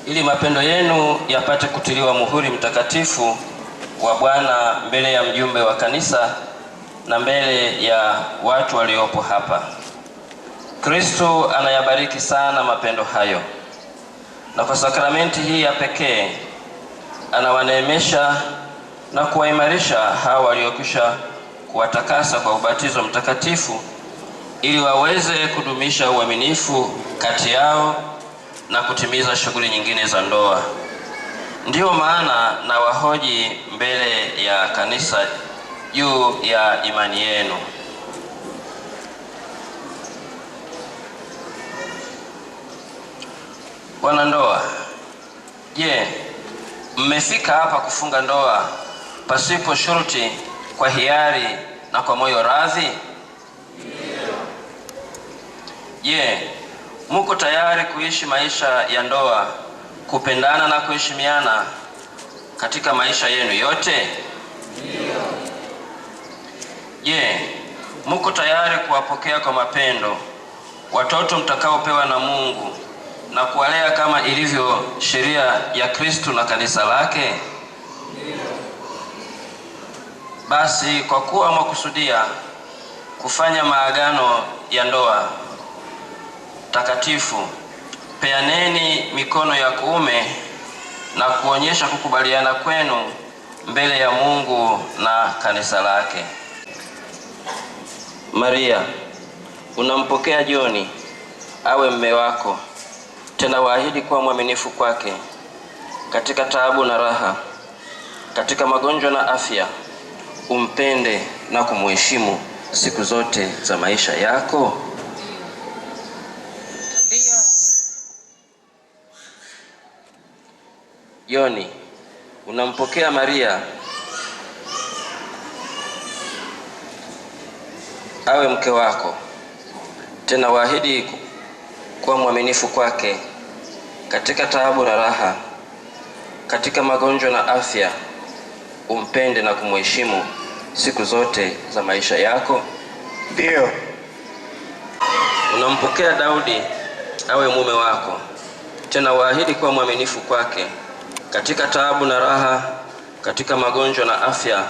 ili mapendo yenu yapate kutiliwa muhuri mtakatifu wa Bwana mbele ya mjumbe wa kanisa na mbele ya watu waliopo hapa. Kristo anayabariki sana mapendo hayo, na kwa sakramenti hii ya pekee anawaneemesha na kuwaimarisha hao waliokwisha kuwatakasa kwa ubatizo mtakatifu, ili waweze kudumisha uaminifu kati yao na kutimiza shughuli nyingine za ndoa. Ndiyo maana na wahoji mbele ya kanisa juu ya imani yenu. Wanandoa, je, mmefika hapa kufunga ndoa pasipo shurti, kwa hiari na kwa moyo radhi? Je, muko tayari kuishi maisha ya ndoa, kupendana na kuheshimiana katika maisha yenu yote? Je, muko tayari kuwapokea kwa mapendo watoto mtakaopewa na Mungu na kuwalea kama ilivyo sheria ya Kristo na kanisa lake? Basi kwa kuwa mwakusudia kufanya maagano ya ndoa takatifu, peaneni mikono ya kuume na kuonyesha kukubaliana kwenu mbele ya Mungu na kanisa lake. Maria, unampokea Joni awe mume wako, tena waahidi kuwa mwaminifu kwake katika taabu na raha, katika magonjwa na afya, umpende na kumheshimu siku zote za maisha yako? Ndio. Joni, unampokea Maria awe mke wako, tena waahidi kuwa mwaminifu kwake katika taabu na raha, katika magonjwa na afya, umpende na kumheshimu siku zote za maisha yako? Ndio. Unampokea Daudi awe mume wako, tena waahidi kuwa mwaminifu kwake katika taabu na raha, katika magonjwa na afya,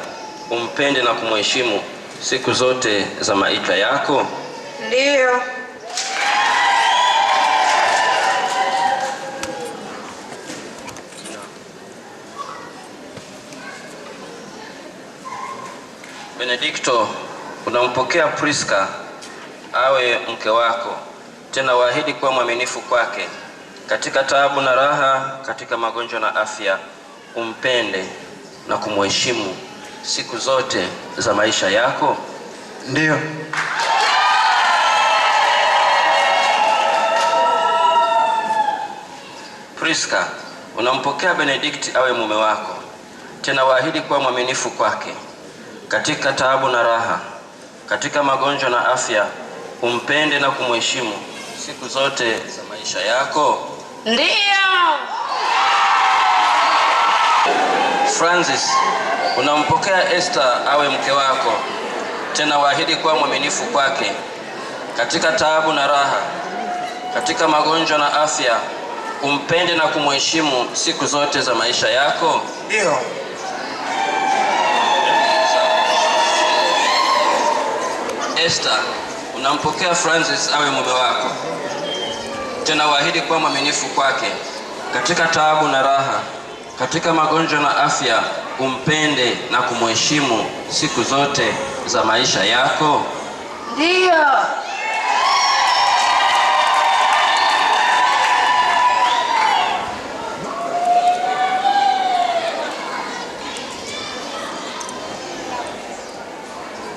umpende na kumheshimu siku zote za maisha yako? Ndio. Benedikto, unampokea Priska awe mke wako, tena waahidi kuwa mwaminifu kwake katika taabu na raha, katika magonjwa na afya, umpende na kumheshimu siku zote za maisha yako? Ndio. Priska, unampokea Benedikti awe mume wako, tena waahidi kuwa mwaminifu kwake katika taabu na raha, katika magonjwa na afya, umpende na kumheshimu siku zote za maisha yako? Ndio. Francis, unampokea Esther awe mke wako, tena waahidi kuwa mwaminifu kwake katika taabu na raha, katika magonjwa na afya, umpende na kumheshimu siku zote za maisha yako? Ndio. Esther, unampokea Francis awe mume wako, tena waahidi kuwa mwaminifu kwake katika taabu na raha, katika magonjwa na afya, umpende na kumheshimu siku zote za maisha yako? Ndio.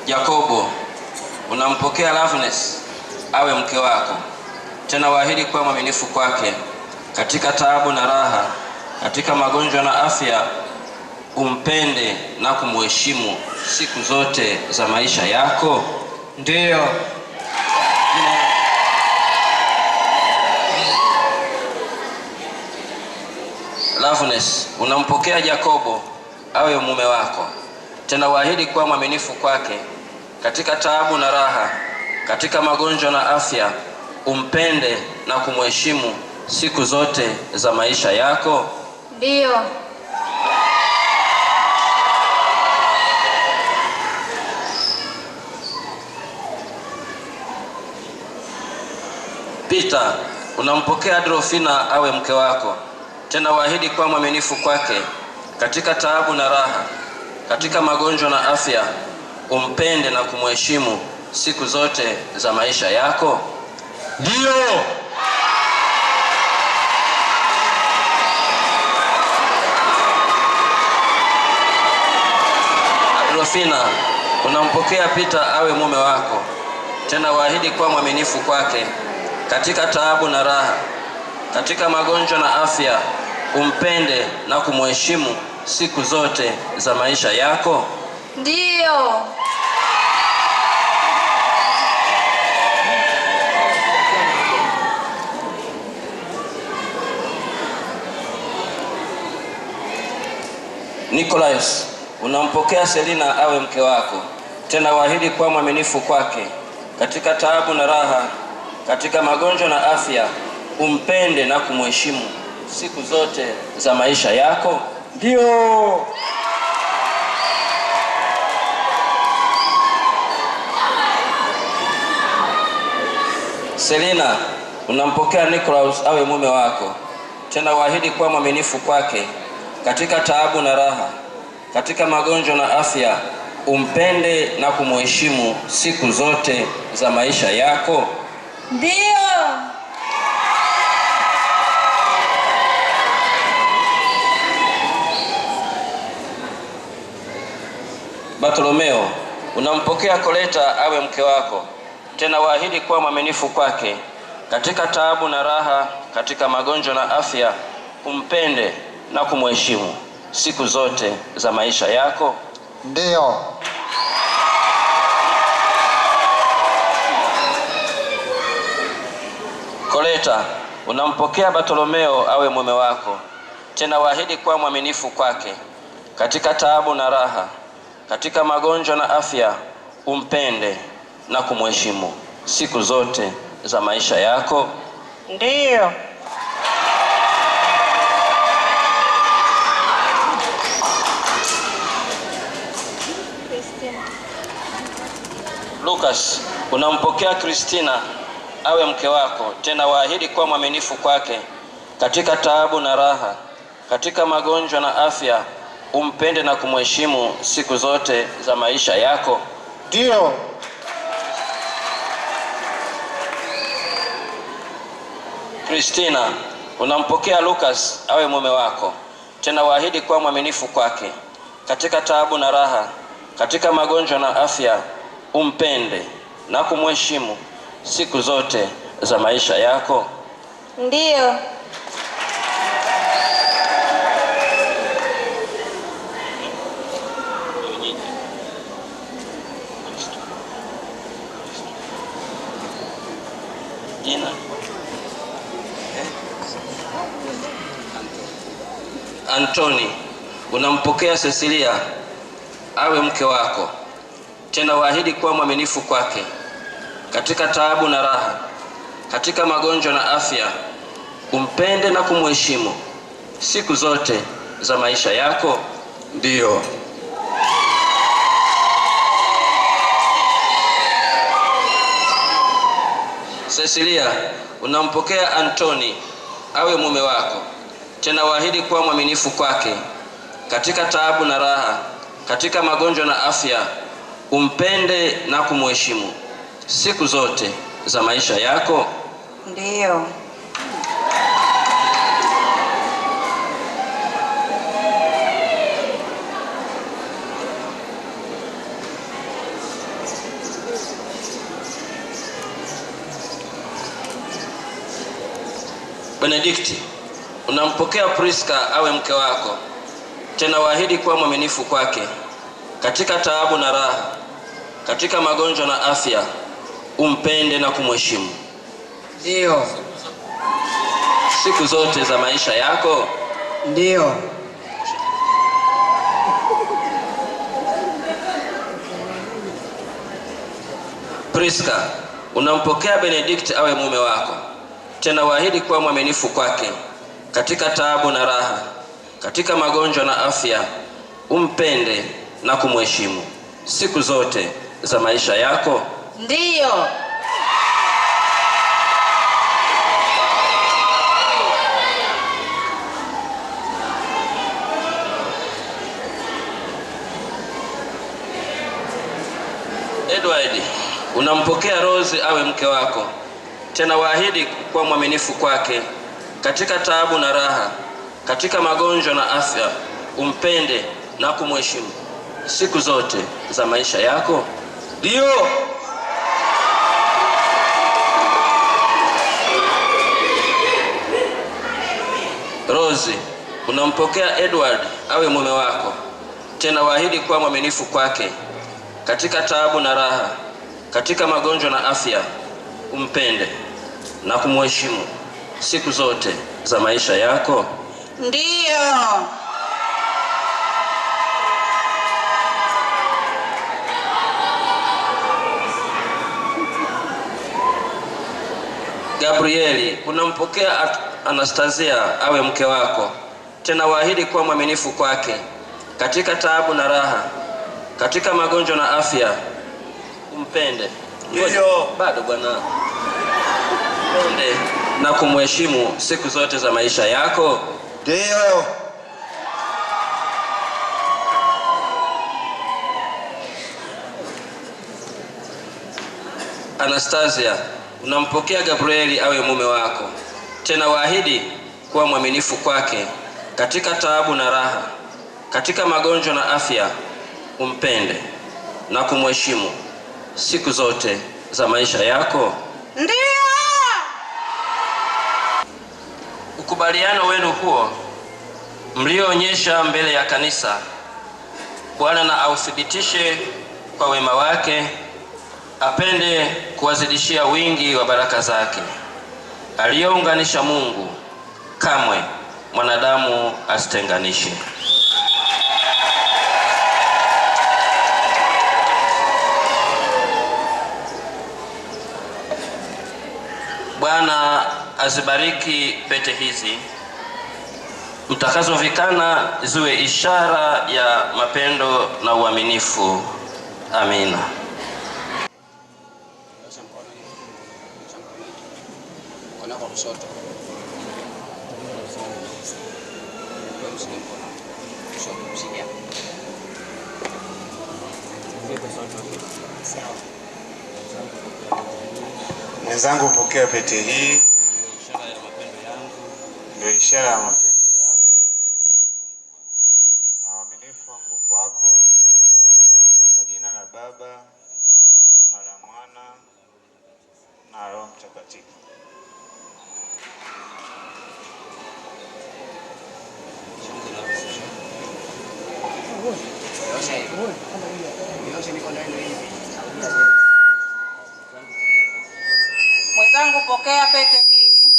Yakobo, unampokea Loveness awe mke wako, tena waahidi kuwa mwaminifu kwake katika taabu na raha, katika magonjwa na afya, umpende na kumheshimu siku zote za maisha yako? Ndio. Loveness, unampokea Yakobo awe mume wako, tena waahidi kuwa mwaminifu kwake katika taabu na raha, katika magonjwa na afya, umpende na kumheshimu siku zote za maisha yako? Ndio. Peter, unampokea Adolfina awe mke wako, tena waahidi kuwa mwaminifu kwake katika taabu na raha, katika magonjwa na afya, umpende na kumheshimu siku zote za maisha yako? Ndio. Adolfina, unampokea Peter awe mume wako, tena waahidi kuwa mwaminifu kwake katika taabu na raha, katika magonjwa na afya, umpende na kumheshimu siku zote za maisha yako? Ndio. Nicholas, unampokea Selina awe mke wako, tena waahidi kuwa mwaminifu kwake katika taabu na raha, katika magonjwa na afya, umpende na kumheshimu siku zote za maisha yako? Ndio. Selina, unampokea Nicholas awe mume wako, tena waahidi kuwa mwaminifu kwake katika taabu na raha, katika magonjwa na afya, umpende na kumheshimu siku zote za maisha yako? Ndio. Bartolomeo, unampokea Koleta awe mke wako, tena waahidi kuwa mwaminifu kwake katika taabu na raha, katika magonjwa na afya, umpende na kumheshimu siku zote za maisha yako? Ndio. Koleta, unampokea Bartolomeo awe mume wako, tena waahidi kuwa mwaminifu kwake katika taabu na raha, katika magonjwa na afya, umpende na kumheshimu siku zote za maisha yako? Ndio. Lucas, unampokea Christina awe mke wako, tena waahidi kuwa mwaminifu kwake katika taabu na raha, katika magonjwa na afya, umpende na kumheshimu siku zote za maisha yako? Ndio. Christina, unampokea Lucas awe mume wako, tena waahidi kuwa mwaminifu kwake katika taabu na raha, katika magonjwa na afya, umpende na kumheshimu siku zote za maisha yako? Ndio. Jina? Antoni, unampokea Cecilia awe mke wako, tena waahidi kuwa mwaminifu kwake katika taabu na raha, katika magonjwa na afya, umpende na kumheshimu siku zote za maisha yako? Ndio. Cecilia, unampokea Antoni awe mume wako, tena waahidi kuwa mwaminifu kwake katika taabu na raha, katika magonjwa na afya, umpende na kumheshimu siku zote za maisha yako? Ndio. Benedikti, unampokea Priska awe mke wako, tena waahidi kuwa mwaminifu kwake katika taabu na raha, katika magonjwa na afya, umpende na kumheshimu? Ndio. Siku zote za maisha yako? Ndio. Priska, unampokea Benedict awe mume wako, Tena waahidi kuwa mwaminifu kwake katika taabu na raha, katika magonjwa na afya. Umpende na kumheshimu siku zote za maisha yako. Ndiyo. Edward, unampokea Rose awe mke wako. Tena waahidi kuwa mwaminifu kwake katika taabu na raha, katika magonjwa na afya. Umpende na kumheshimu siku zote za maisha yako. Ndio. Rose, unampokea Edward awe mume wako. Tena waahidi kuwa mwaminifu kwake katika taabu na raha, katika magonjwa na afya. Umpende na kumheshimu siku zote za maisha yako. Ndiyo. Gabrieli, unampokea Anastasia awe mke wako. Tena waahidi kuwa mwaminifu kwake katika taabu na raha, katika magonjwa na afya. Umpende. Ndio. Bado bwana. Umpende na kumheshimu siku zote za maisha yako. Ndio. Anastasia, unampokea Gabrieli awe mume wako. Tena waahidi kuwa mwaminifu kwake katika taabu na raha, katika magonjwa na afya. Umpende na kumheshimu siku zote za maisha yako. Ndiyo. Ukubaliano wenu huo mlioonyesha mbele ya kanisa, Bwana na authibitishe kwa wema wake, apende kuwazidishia wingi wa baraka zake. Aliyounganisha Mungu, kamwe mwanadamu asitenganishe. Bwana azibariki pete hizi mtakazovikana, ziwe ishara ya mapendo na uaminifu. Amina. Mwenzangu, pokea pete hii. Ndio ishara ya mapendo yangu na uaminifu wangu kwako, kwa jina la Baba na la Mwana na Roho Mtakatifu. Mwenzangu, pokea pete hii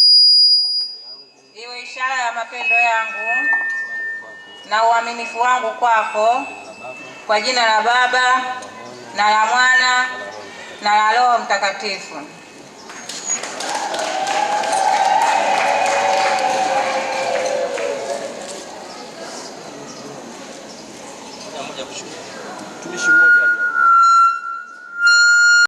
iwe ishara ya mapendo yangu na uaminifu wangu kwako, kwa jina la Baba na la Mwana na la Roho Mtakatifu.